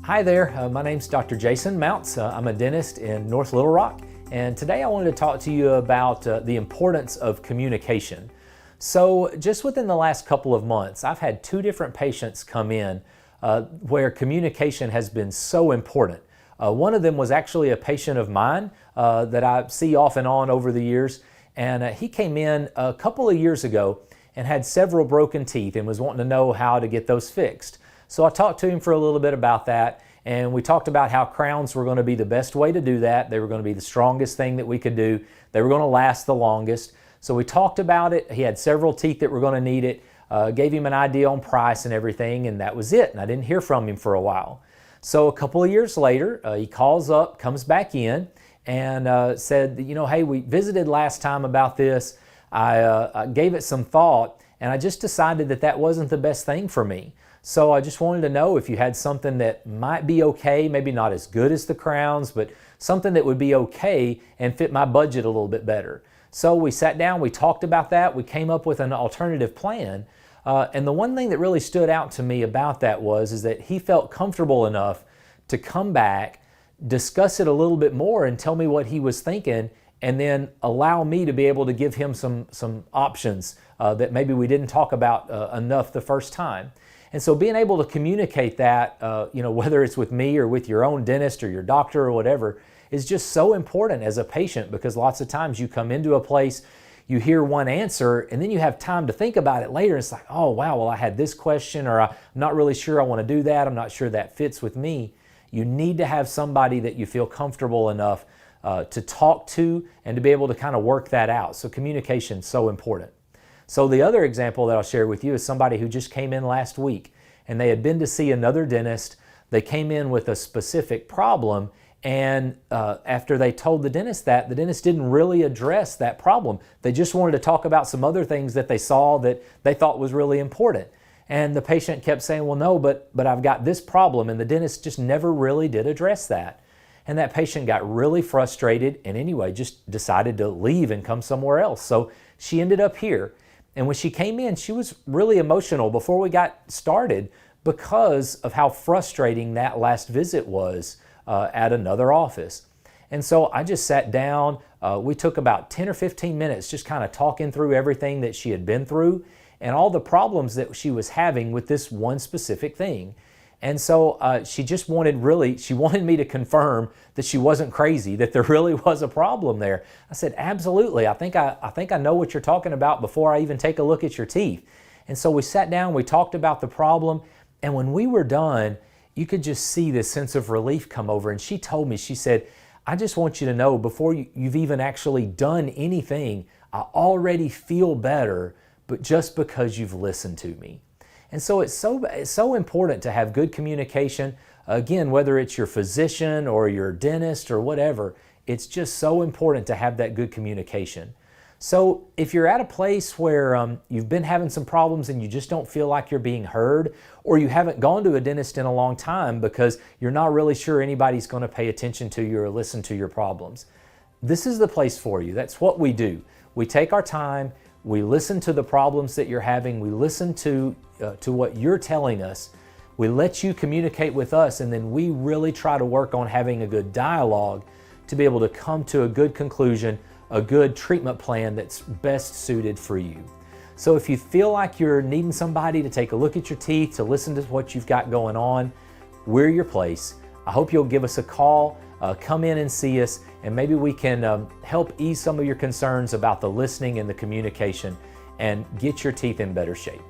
Hi there, my name's Dr. Jason Mounts. I'm a dentist in North Little Rock, and today I wanted to talk to you about the importance of communication. So just within the last couple of months, I've had two different patients come in where communication has been so important. One of them was actually a patient of mine that I see off and on over the years, and he came in a couple of years ago and had several broken teeth and was wanting to know how to get those fixed. So I talked to him for a little bit about that, and we talked about how crowns were going to be the best way to do that. They were going to be the strongest thing that we could do. They were going to last the longest. So we talked about it. He had several teeth that were going to need it, gave him an idea on price and everything, and that was it. And I didn't hear from him for a while. So a couple of years later, he calls up, comes back in, and said, hey, we visited last time about this. I gave it some thought, and I just decided that that wasn't the best thing for me. So I just wanted to know if you had something that might be okay, maybe not as good as the crowns, but something that would be okay and fit my budget a little bit better. So we sat down, we talked about that, we came up with an alternative plan. And the one thing that really stood out to me about that is that he felt comfortable enough to come back, discuss it a little bit more and tell me what he was thinking, and then allow me to be able to give him some options that maybe we didn't talk about enough the first time. And so being able to communicate that, whether it's with me or with your own dentist or your doctor or whatever, is just so important as a patient, because lots of times you come into a place, you hear one answer, and then you have time to think about it later. It's like, oh, wow, well, I had this question, or I'm not really sure I want to do that. I'm not sure that fits with me. You need to have somebody that you feel comfortable enough to talk to and to be able to kind of work that out. So communication is so important. So the other example that I'll share with you is somebody who just came in last week, and they had been to see another dentist. They came in with a specific problem, and after they told the dentist that, the dentist didn't really address that problem. They just wanted to talk about some other things that they saw that they thought was really important. And the patient kept saying, well, no, but I've got this problem, and the dentist just never really did address that. And that patient got really frustrated and anyway just decided to leave and come somewhere else. So she ended up here. And when she came in, she was really emotional before we got started because of how frustrating that last visit was at another office. And so I just sat down. We took about 10 or 15 minutes just kind of talking through everything that she had been through and all the problems that she was having with this one specific thing. And so she wanted me to confirm that she wasn't crazy, that there really was a problem there. I said, absolutely. I think I know what you're talking about before I even take a look at your teeth. And so we sat down, we talked about the problem, and when we were done, you could just see this sense of relief come over. And she told me, she said, I just want you to know before you've even actually done anything, I already feel better, but just because you've listened to me. And so it's so important to have good communication. Again, whether it's your physician or your dentist or whatever, it's just so important to have that good communication. So if you're at a place where you've been having some problems and you just don't feel like you're being heard, or you haven't gone to a dentist in a long time because you're not really sure anybody's going to pay attention to you or listen to your problems, this is the place for you. That's what we do. We take our time. We listen to the problems that you're having. We listen to what you're telling us. We let you communicate with us, and then we really try to work on having a good dialogue to be able to come to a good conclusion, a good treatment plan that's best suited for you. So if you feel like you're needing somebody to take a look at your teeth, to listen to what you've got going on, we're your place. I hope you'll give us a call. Come in and see us, and maybe we can help ease some of your concerns about the listening and the communication and get your teeth in better shape.